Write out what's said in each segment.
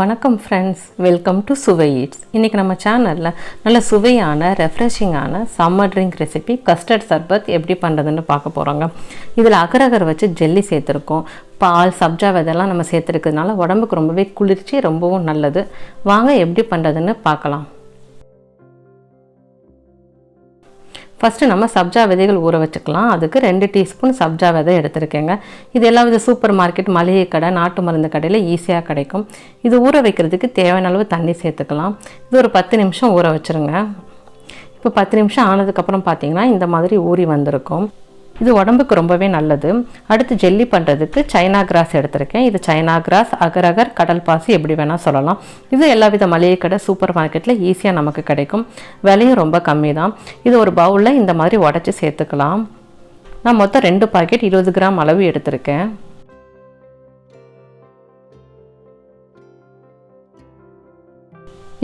வணக்கம் friends, welcome to சுவையீட்ஸ். இன்றைக்கி நம்ம சேனலில் நல்ல சுவையான ரெஃப்ரெஷிங்கான சம்மர் ட்ரிங்க் ரெசிபி கஸ்டர்ட் சர்பத் எப்படி பண்ணுறதுன்னு பார்க்க போகிறோங்க. இதில் அகர் அகர் வச்சு ஜெல்லி சேர்த்துருக்கோம். பால், சப்ஜா விதெல்லாம் நம்ம சேர்த்துருக்கிறதுனால உடம்புக்கு ரொம்பவே குளிர்ச்சி, ரொம்பவும் நல்லது. வாங்க எப்படி பண்ணுறதுன்னு பார்க்கலாம். ஃபஸ்ட்டு நம்ம சப்ஜா விதைகள் ஊற வச்சுக்கலாம். அதுக்கு 2 டீஸ்பூன் சப்ஜா விதை எடுத்துருக்கேங்க. இது எல்லா வித சூப்பர் மார்க்கெட், மளிகை கடை, நாட்டு மருந்து கடையில் ஈஸியாக கிடைக்கும். இது ஊற வைக்கிறதுக்கு தேவையான அளவு தண்ணி சேர்த்துக்கலாம். இது ஒரு 10 நிமிஷம் ஊற வச்சுருங்க. இப்போ 10 நிமிஷம் ஆனதுக்கப்புறம் பார்த்தீங்கன்னா இந்த மாதிரி ஊறி வந்திருக்கும். இது உடம்புக்கு ரொம்பவே நல்லது. அடுத்து ஜெல்லி பண்ணுறதுக்கு சைனா கிராஸ் எடுத்திருக்கேன். இது சைனா கிராஸ், அகர் அகர், கடல் பாசி எப்படி வேணால் சொல்லலாம். இது எல்லா வித மளிகை கடை, சூப்பர் மார்க்கெட்டில் ஈஸியாக நமக்கு கிடைக்கும். விலையும் ரொம்ப கம்மி தான். இது ஒரு பவுலில் இந்த மாதிரி உடச்சி சேர்த்துக்கலாம். நான் மொத்தம் 2 பாக்கெட் 20 கிராம் அளவு எடுத்திருக்கேன்.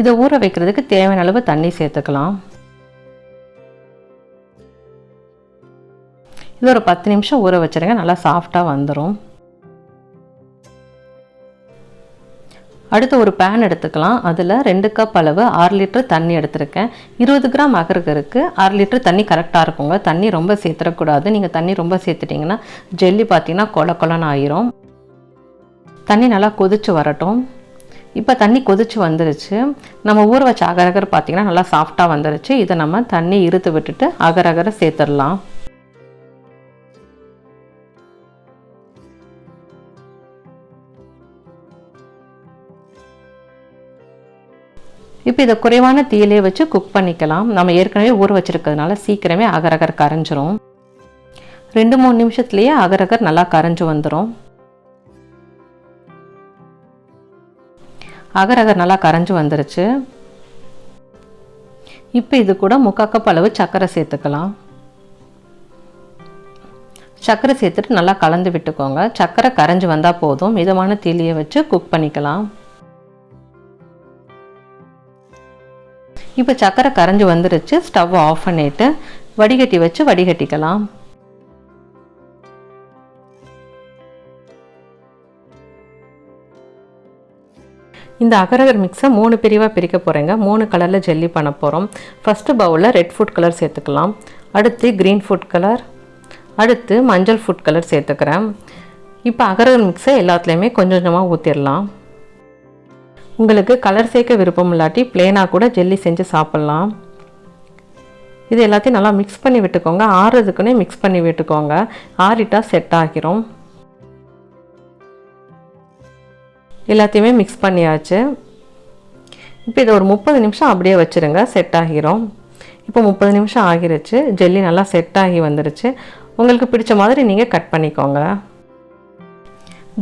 இதை ஊற வைக்கிறதுக்கு தேவையான அளவு தண்ணி சேர்த்துக்கலாம். இது ஒரு 10 நிமிஷம் ஊற வச்சுருங்க. நல்லா சாஃப்டாக வந்துடும். அடுத்து ஒரு பேன் எடுத்துக்கலாம். அதில் 2 கப் அளவு 6 லிட்டர் தண்ணி எடுத்திருக்கேன். 20 கிராம் அகருக்கு 6 லிட்டர் தண்ணி கரெக்டாக இருக்குங்க. தண்ணி ரொம்ப சேர்த்துடக்கூடாது. நீங்கள் தண்ணி ரொம்ப சேர்த்துட்டிங்கன்னா ஜெல்லி பார்த்தீங்கன்னா கொல கொலன்னு ஆயிரும். தண்ணி நல்லா கொதிச்சு வரட்டும். இப்போ தண்ணி கொதிச்சு வந்துருச்சு. நம்ம ஊற வச்ச அகர் அகர் பார்த்தீங்கன்னா நல்லா சாஃப்டாக வந்துருச்சு. இதை நம்ம தண்ணி இருத்து விட்டுட்டு அகர் அகரை சேர்த்துடலாம். இப்போ இதை குறைவான தீயிலே வச்சு குக் பண்ணிக்கலாம். நம்ம ஏற்கனவே ஊற வச்சுருக்கிறதுனால சீக்கிரமே அகர் அகர் கரைஞ்சிரும். 2-3 நிமிஷத்துலேயே அகர் அகர் நல்லா கரைஞ்சி வந்துடும். அகர் அகர் நல்லா கரைஞ்சி வந்துருச்சு. இப்போ இது கூட 3/4 கப் அளவு சர்க்கரை சேர்த்துக்கலாம். சர்க்கரை சேர்த்துட்டு நல்லா கலந்து விட்டுக்கோங்க. சர்க்கரை கரைஞ்சி வந்தால் போதும். மிதமான தீயிலே வச்சு குக் பண்ணிக்கலாம். இப்போ சர்க்கரை கரைஞ்சி வந்துருச்சு. ஸ்டவ் ஆஃப் பண்ணிவிட்டு வடிகட்டி வச்சு வடிகட்டிக்கலாம். இந்த அகர் அகர் மிக்ஸை 3 பிரிவாக பிரிக்க போகிறேங்க. 3 கலரில் ஜெல்லி பண்ண போகிறோம். ஃபஸ்ட்டு பவுலில் ரெட் ஃபுட் கலர் சேர்த்துக்கலாம். அடுத்து க்ரீன் ஃபுட் கலர், அடுத்து மஞ்சள் ஃபுட் கலர் சேர்த்துக்கிறேன். இப்போ அகர் அகர் மிக்ஸை எல்லாத்துலேயுமே கொஞ்சம் கொஞ்சமாக ஊற்றிடலாம். உங்களுக்கு கலர் சேர்க்க விருப்பம் இல்லாட்டி பிளேனாக கூட ஜெல்லி செஞ்சு சாப்பிட்லாம். இது எல்லாத்தையும் நல்லா மிக்ஸ் பண்ணி விட்டுக்கோங்க. ஆறுறதுக்குன்னே மிக்ஸ் பண்ணி விட்டுக்கோங்க. ஆறிட்டா செட் ஆகிரும். எல்லாத்தையுமே மிக்ஸ் பண்ணியாச்சு. இப்போ இதை ஒரு 30 நிமிஷம் அப்படியே வச்சுருங்க. செட் ஆகிரும். இப்போ 30 நிமிஷம் ஆகிருச்சு. ஜெல்லி நல்லா செட் ஆகி வந்துருச்சு. உங்களுக்கு பிடிச்ச மாதிரி நீங்கள் கட் பண்ணிக்கோங்க.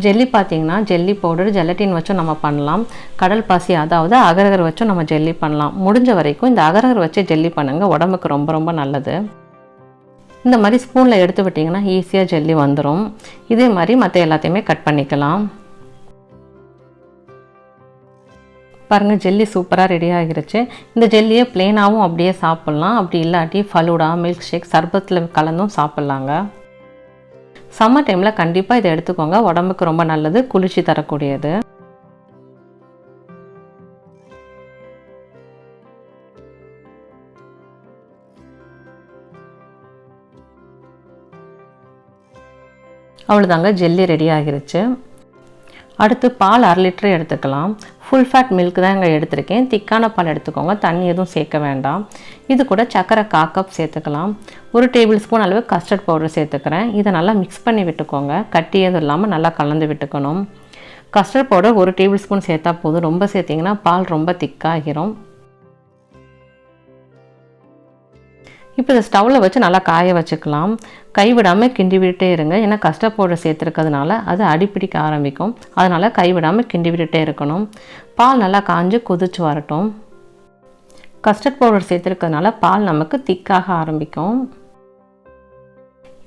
ஜெல்லி பார்த்தீங்கன்னா ஜெல்லி பவுடர், ஜெலட்டின் வச்சும் நம்ம பண்ணலாம். கடல் பாசி அதாவது அகர் அகர் வச்சும் நம்ம ஜெல்லி பண்ணலாம். முடிஞ்ச வரைக்கும் இந்த அகர் அகர் வச்சு ஜெல்லி பண்ணுங்கள். உடம்புக்கு ரொம்ப ரொம்ப நல்லது. இந்த மாதிரி ஸ்பூனில் எடுத்து விட்டிங்கன்னா ஈஸியாக ஜெல்லி வந்துடும். இதே மாதிரி மற்ற எல்லாத்தையுமே கட் பண்ணிக்கலாம். பாருங்கள், ஜெல்லி சூப்பராக ரெடி ஆகிருச்சு. இந்த ஜெல்லியை பிளெயினாகவும் அப்படியே சாப்பிட்லாம். அப்படி இல்லாட்டி ஃபலூடா, மில்க் ஷேக், சர்பத்தில் கலந்தும் சாப்பிட்லாங்க. சம்மர் டைமில் கண்டிப்பாக இதை எடுத்துக்கோங்க. உடம்புக்கு ரொம்ப நல்லது, குளிர்ச்சி தரக்கூடியது. அவ்வளோதாங்க, ஜெல்லி ரெடி ஆகிருச்சு. அடுத்து பால் 1/2 லிட்டர் எடுத்துக்கலாம். ஃபுல் ஃபேட் மில்க் தான் இங்கே எடுத்திருக்கேன். திக்கான பால் எடுத்துக்கோங்க. தண்ணி எதுவும் சேர்க்க வேண்டாம். இது கூட சர்க்கரை 1/4 கப் சேர்த்துக்கலாம். 1 டேபிள் ஸ்பூன் அளவு கஸ்டர்ட் பவுடர் சேர்த்துக்கிறேன். இதை நல்லா மிக்ஸ் பண்ணி விட்டுக்கோங்க. கட்டி எதுவும் இல்லாமல் நல்லா கலந்து விட்டுக்கணும். கஸ்டர்ட் பவுடர் 1 டேபிள் ஸ்பூன் சேர்த்தா போதும். ரொம்ப சேர்த்திங்கன்னா பால் ரொம்ப திக்காகிரும். இப்போ இதை ஸ்டவ்வில் வச்சு நல்லா காய வச்சுக்கலாம். கைவிடாமல் கிண்டி விட்டுட்டே இருங்க. ஏன்னா கஸ்டர்ட் பவுடர் சேர்த்துருக்கிறதுனால அது அடிப்பிடிக்க ஆரம்பிக்கும். அதனால் கைவிடாமல் கிண்டி விட்டுட்டே இருக்கணும். பால் நல்லா காஞ்சு கொதிச்சு வரட்டும். கஸ்டர்ட் பவுடர் சேர்த்துருக்கிறதுனால பால் நமக்கு திக்காக ஆரம்பிக்கும்.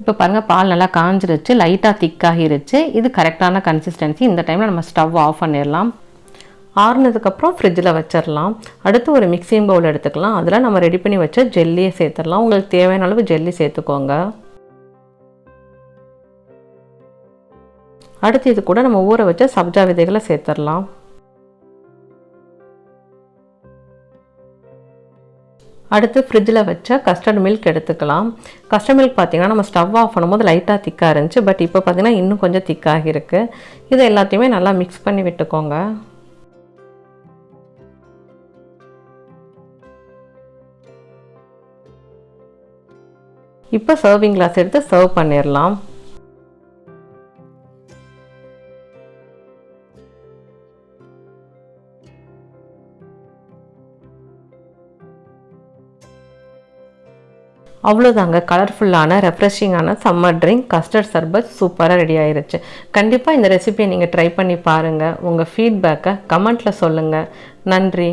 இப்போ பாருங்கள், பால் நல்லா காஞ்சிருச்சு. லைட்டாக திக்காகிருச்சு. இது கரெக்டான கன்சிஸ்டன்சி. இந்த டைமில் நம்ம ஸ்டவ் ஆஃப் பண்ணிடலாம். ஆறுனதுக்கப்புறம் ஃப்ரிட்ஜில் வச்சிடலாம். அடுத்து ஒரு மிக்சிங் பவுல் எடுத்துக்கலாம். அதில் நம்ம ரெடி பண்ணி வச்ச ஜெல்லியை சேர்த்துடலாம். உங்களுக்கு தேவையான அளவு ஜெல்லி சேர்த்துக்கோங்க. அடுத்து இது கூட நம்ம ஊற வச்ச சப்ஜா விதைகளை சேர்த்துடலாம். அடுத்து ஃப்ரிட்ஜில் வச்ச கஸ்டர்ட் மில்க் எடுத்துக்கலாம். கஸ்டர்ட் மில்க் பார்த்திங்கன்னா நம்ம ஸ்டவ் ஆஃப் பண்ணும்போது லைட்டாக திக்காக இருந்துச்சு. பட் இப்போ பார்த்திங்கன்னா இன்னும் கொஞ்சம் திக்காக இருக்குது. இதை எல்லாத்தையுமே நல்லா மிக்ஸ் பண்ணி விட்டுக்கோங்க. இப்போ சர்விங் கிளாஸ் எடுத்து சர்வ் பண்ணிடலாம். அவ்வளோதாங்க, கலர்ஃபுல்லான ரெஃப்ரெஷிங்கான சம்மர் ட்ரிங்க் கஸ்டர்ட் சர்பத் சூப்பராக ரெடி ஆயிருச்சு. கண்டிப்பாக இந்த ரெசிபியை நீங்கள் ட்ரை பண்ணி பாருங்கள். உங்கள் ஃபீட்பேக்கை கமெண்ட்டில் சொல்லுங்கள். நன்றி.